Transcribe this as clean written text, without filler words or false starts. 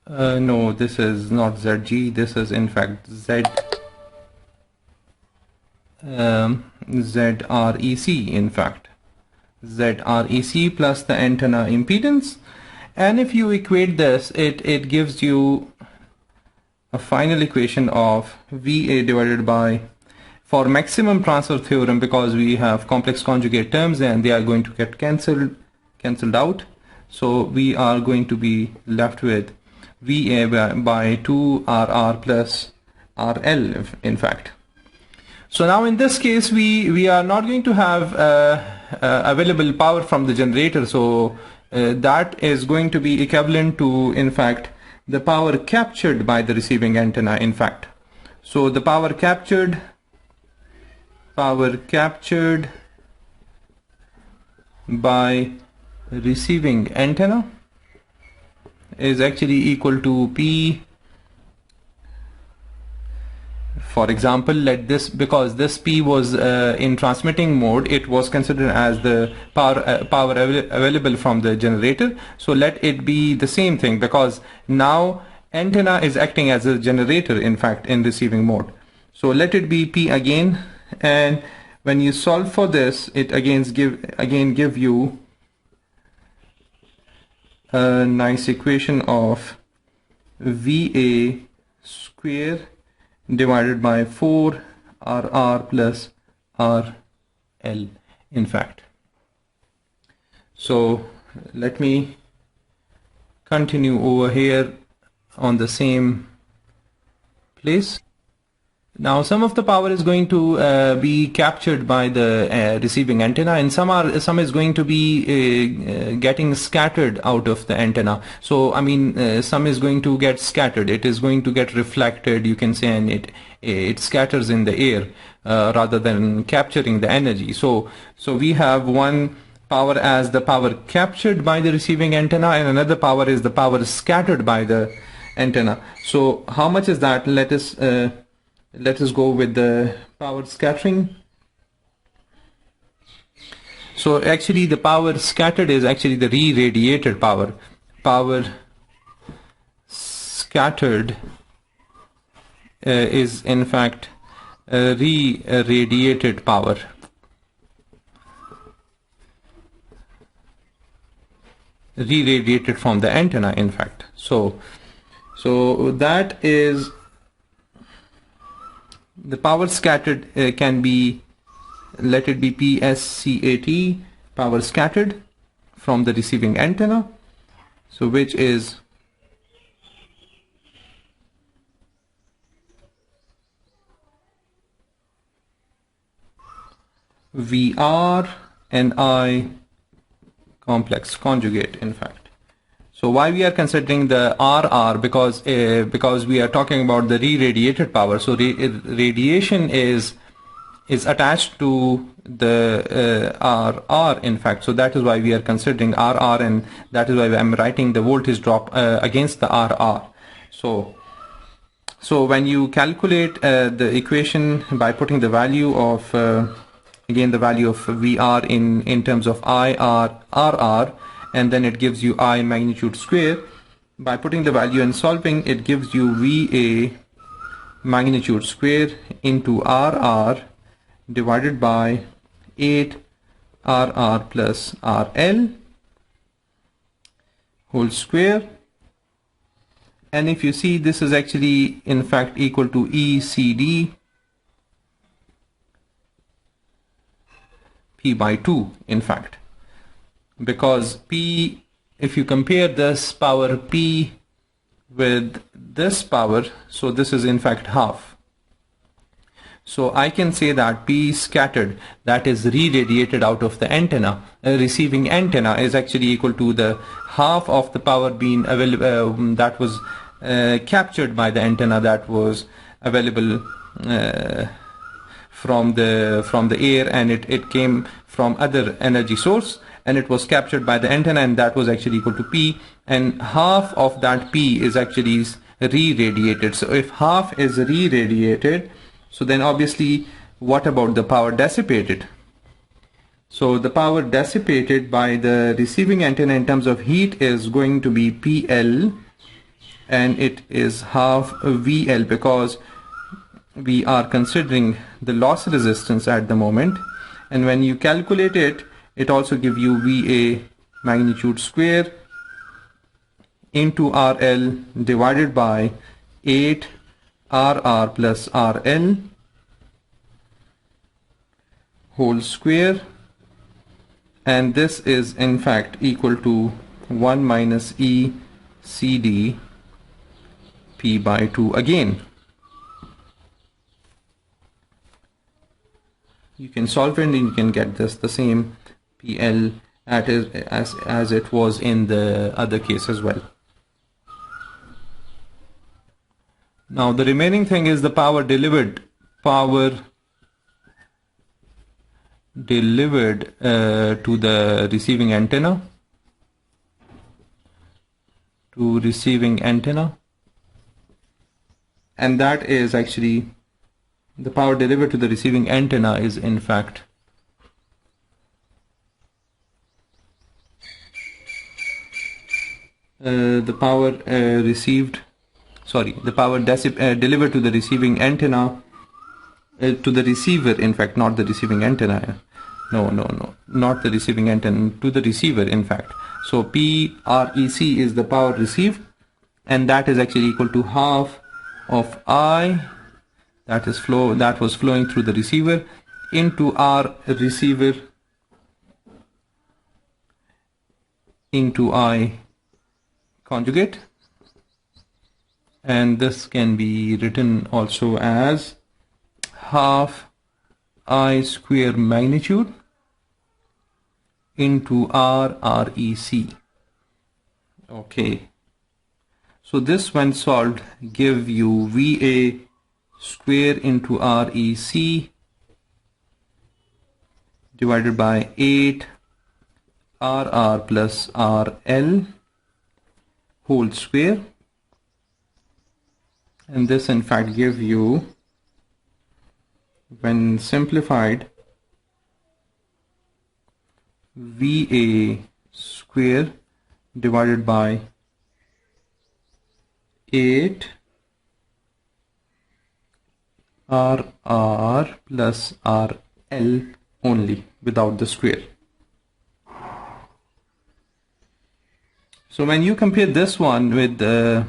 No, this is not ZG. This is in fact ZREC, in fact. ZREC plus the antenna impedance. And if you equate this, it gives you a final equation of VA divided by, for maximum transfer theorem, because we have complex conjugate terms and they are going to get cancelled out. So we are going to be left with VA by 2RR plus RL, in fact. So now in this case, we are not going to have available power from the generator. So that is going to be equivalent to, in fact, the power captured by the receiving antenna, in fact. So the power captured by receiving antenna is actually equal to P. For example, let this, because this P was in transmitting mode, it was considered as the power available from the generator. So let it be the same thing, because now antenna is acting as a generator, in fact, in receiving mode. So let it be P again, and when you solve for this, it again give you a nice equation of VA square divided by 4RR plus RL, in fact. So let me continue over here on the same place. Now some of the power is going to be captured by the receiving antenna, and some is going to be getting scattered out of the antenna. So I mean, some is going to get scattered. It is going to get reflected, you can say, and it scatters in the air rather than capturing the energy. So we have one power as the power captured by the receiving antenna, and another power is the power scattered by the antenna. So how much is that? Let us go with the power scattering. So actually the power scattered is actually the re-radiated power. Power scattered is in fact re-radiated power. Re-radiated from the antenna, in fact. So that is the power scattered can be, let it be PSCAT, power scattered from the receiving antenna, so which is VR and I complex conjugate, in fact. So why we are considering the RR? Because we are talking about the re-radiated power. So radiation is attached to the RR, in fact. So that is why we are considering RR, and that is why I am writing the voltage drop against the RR. So when you calculate the equation by putting the value of again the value of VR in terms of RR, and then it gives you I magnitude square. By putting the value and solving, it gives you VA magnitude square into RR divided by 8RR plus RL whole square. And if you see, this is actually in fact equal to ECD P by 2, in fact. Because P, if you compare this power P with this power, so this is in fact half. So I can say that P scattered, that is re-radiated out of the antenna, receiving antenna, is actually equal to the half of the power being available that was captured by the antenna, that was available from the air, and it came from other energy source, and it was captured by the antenna, and that was actually equal to P, and half of that P is actually re-radiated. So if half is re-radiated, so then obviously what about the power dissipated? So the power dissipated by the receiving antenna in terms of heat is going to be PL and it is half VL because we are considering the loss resistance at the moment, and when you calculate it, it also gives you VA magnitude square into RL divided by 8 RR plus RL whole square, and this is in fact equal to 1 minus E CD P by 2 again. You can solve it and you can get this the same PL as it was in the other case as well. Now the remaining thing is the power delivered to the receiving antenna, and that is actually the power delivered to the receiving antenna is in fact the power delivered to the receiving antenna, to the receiver, in fact, not the receiving antenna. No, not the receiving antenna, to the receiver, in fact. So PREC is the power received, and that is actually equal to half of I that was flowing through the receiver into R receiver into I conjugate, and this can be written also as half I square magnitude into REC. Okay, so this when solved give you VA square into REC divided by 8 RR plus RL whole square, and this in fact give you, when simplified, VA square divided by 8 RR plus RL only without the square. So when you compare this one with the